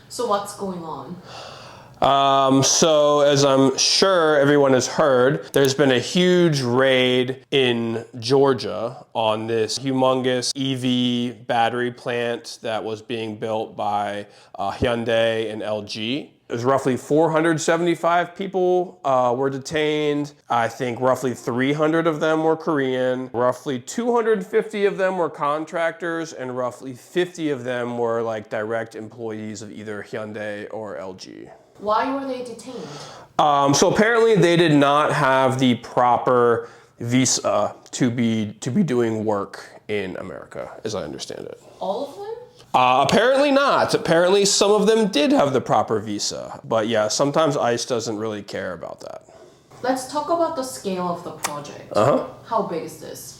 So what's going on? So as I'm sure everyone has heard, there's been a huge raid in Georgia on this humongous EV battery plant that was being built by Hyundai and LG. There's roughly 475 people were detained. I think roughly 300 of them were Korean. Roughly 250 of them were contractors, and roughly 50 of them were like direct employees of either Hyundai or LG. Why were they detained? So apparently they did not have the proper visa to be doing work in America, as I understand it. All of them? Apparently not. Apparently some of them did have the proper visa. But yeah, sometimes ICE doesn't really care about that. Let's talk about the scale of the project. How big is this?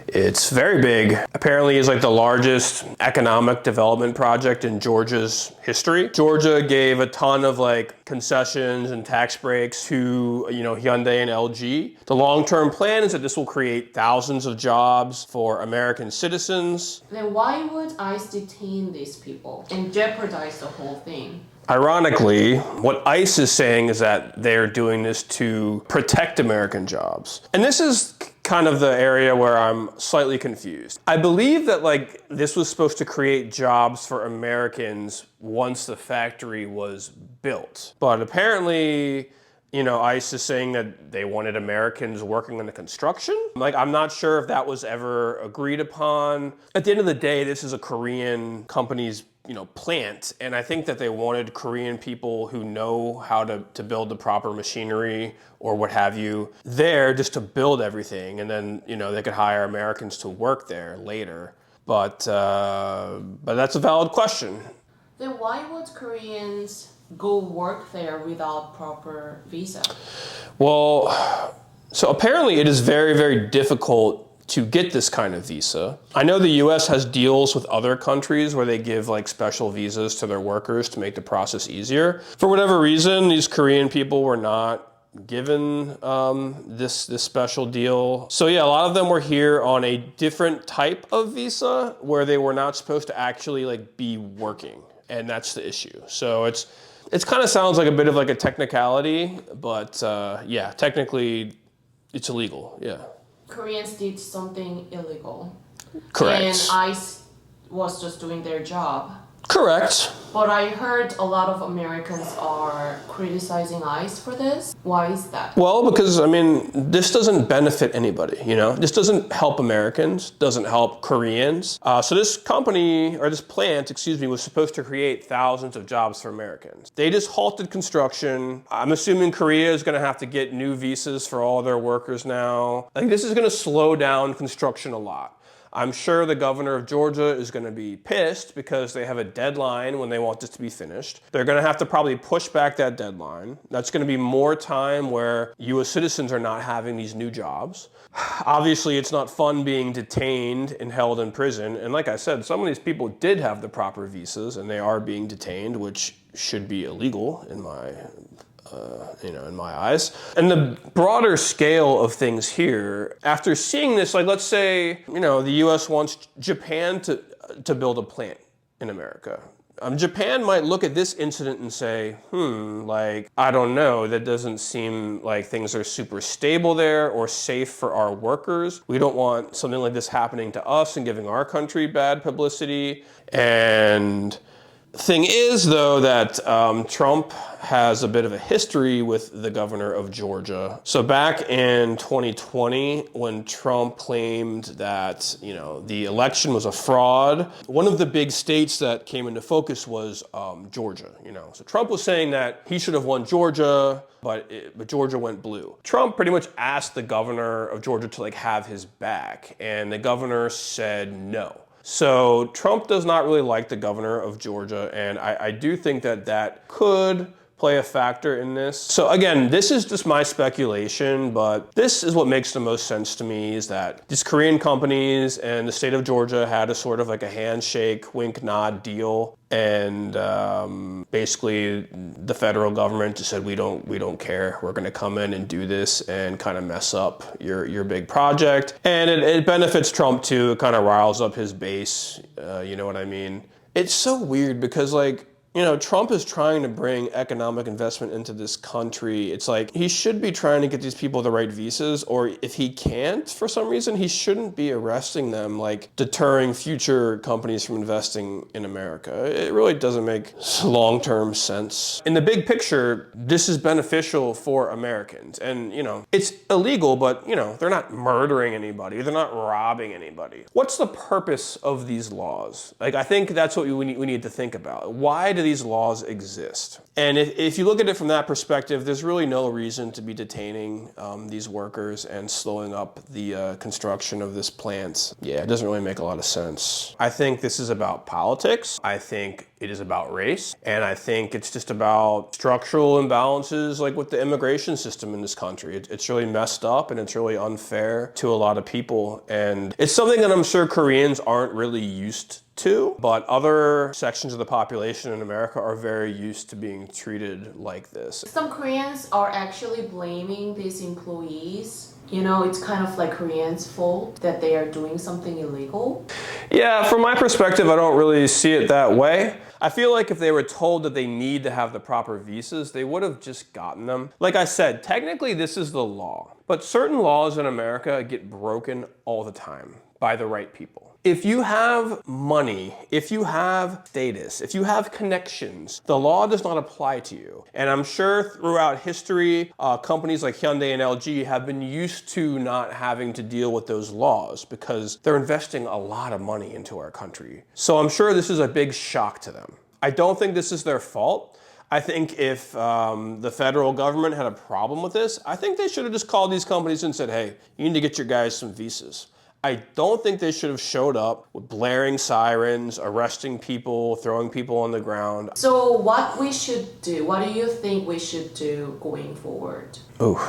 It's very big. Apparently it's like the largest economic development project in Georgia's history. Georgia gave a ton of like concessions and tax breaks to, Hyundai and LG. The long-term plan is that this will create thousands of jobs for American citizens. Then why would ICE detain these people and jeopardize the whole thing? Ironically, what ICE is saying is that they're doing this to protect American jobs. And this is kind of the area where I'm slightly confused. I believe that like this was supposed to create jobs for Americans once the factory was built. But apparently, ICE is saying that they wanted Americans working on the construction. Like, I'm not sure if that was ever agreed upon. At the end of the day, this is a Korean company's plant. And I think that they wanted Korean people who know how to build the proper machinery or what have you there just to build everything. And then, they could hire Americans to work there later. But that's a valid question. Then why would Koreans go work there without proper visa? Well, so apparently it is very, very difficult to get this kind of visa. I know the US has deals with other countries where they give like special visas to their workers to make the process easier. For whatever reason, these Korean people were not given this special deal. So yeah, a lot of them were here on a different type of visa where they were not supposed to actually like be working. And that's the issue. So it's kind of sounds like a bit of like a technicality, but yeah, technically it's illegal, yeah. Koreans did something illegal. Correct. And ICE was just doing their job. Correct. But I heard a lot of Americans are criticizing ICE for this. Why is that? Well, because, this doesn't benefit anybody, This doesn't help Americans, doesn't help Koreans. So this company, or this plant, was supposed to create thousands of jobs for Americans. They just halted construction. I'm assuming Korea is going to have to get new visas for all their workers now. Like, this is going to slow down construction a lot. I'm sure the governor of Georgia is going to be pissed because they have a deadline when they want this to be finished. They're going to have to probably push back that deadline. That's going to be more time where US citizens are not having these new jobs. Obviously, it's not fun being detained and held in prison. And like I said, some of these people did have the proper visas and they are being detained, which should be illegal in my in my eyes. And the broader scale of things here, after seeing this, like let's say, the US wants Japan to build a plant in America. Japan might look at this incident and say, I don't know, that doesn't seem like things are super stable there or safe for our workers. We don't want something like this happening to us and giving our country bad publicity. And thing is, though, that Trump has a bit of a history with the governor of Georgia. So back in 2020, when Trump claimed that, the election was a fraud, one of the big states that came into focus was Georgia, So Trump was saying that he should have won Georgia, but Georgia went blue. Trump pretty much asked the governor of Georgia to have his back, and the governor said no. So Trump does not really like the governor of Georgia, and I do think that could play a factor in this. So again, this is just my speculation, but this is what makes the most sense to me, is that these Korean companies and the state of Georgia had a sort of like a handshake, wink, nod deal. And basically the federal government just said, we don't care. We're gonna come in and do this and kind of mess up your big project. And it benefits Trump too. It kind of riles up his base. You know what I mean? It's so weird because Trump is trying to bring economic investment into this country. It's like he should be trying to get these people the right visas, or if he can't for some reason, he shouldn't be arresting them, like deterring future companies from investing in America. It really doesn't make long-term sense. In the big picture, this is beneficial for Americans. And, it's illegal, but, they're not murdering anybody. They're not robbing anybody. What's the purpose of these laws? Like, I think that's what we need to think about. Why do these laws exist? And if you look at it from that perspective, there's really no reason to be detaining these workers and slowing up the construction of this plant. Yeah, it doesn't really make a lot of sense. I think this is about politics. I think it is about race. And I think it's just about structural imbalances like with the immigration system in this country. It's really messed up and it's really unfair to a lot of people. And it's something that I'm sure Koreans aren't really used to, but other sections of the population in America are very used to being treated like this. Some Koreans are actually blaming these employees. It's kind of like Koreans' fault that they are doing something illegal. Yeah, from my perspective, I don't really see it that way. I feel like if they were told that they need to have the proper visas, they would have just gotten them. Like I said, technically this is the law, but certain laws in America get broken all the time by the right people. If you have money, if you have status, if you have connections, the law does not apply to you. And I'm sure throughout history, companies like Hyundai and LG have been used to not having to deal with those laws because they're investing a lot of money into our country. So I'm sure this is a big shock to them. I don't think this is their fault. I think if the federal government had a problem with this, I think they should have just called these companies and said, hey, you need to get your guys some visas. I don't think they should have showed up with blaring sirens, arresting people, throwing people on the ground. So what we should do, what do you think we should do going forward? Oh,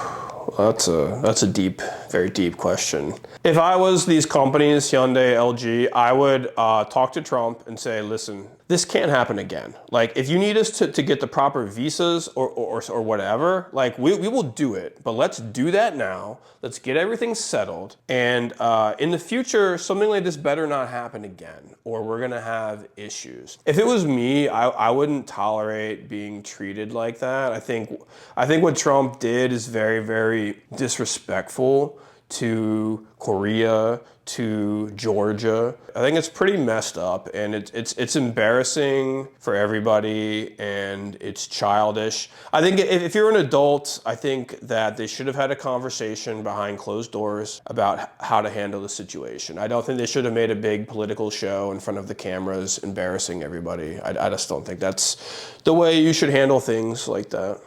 that's a deep, very deep question. If I was these companies, Hyundai, LG, I would talk to Trump and say, listen, this can't happen again. Like, if you need us to get the proper visas or whatever, like, we will do it. But let's do that now. Let's get everything settled. And in the future, something like this better not happen again, or we're gonna have issues. If it was me, I wouldn't tolerate being treated like that. I think what Trump did is very, very disrespectful to Korea, to Georgia. I think it's pretty messed up, and it's embarrassing for everybody, and it's childish. I think if you're an adult, I think that they should have had a conversation behind closed doors about how to handle the situation. I don't think they should have made a big political show in front of the cameras embarrassing everybody. I just don't think that's the way you should handle things like that.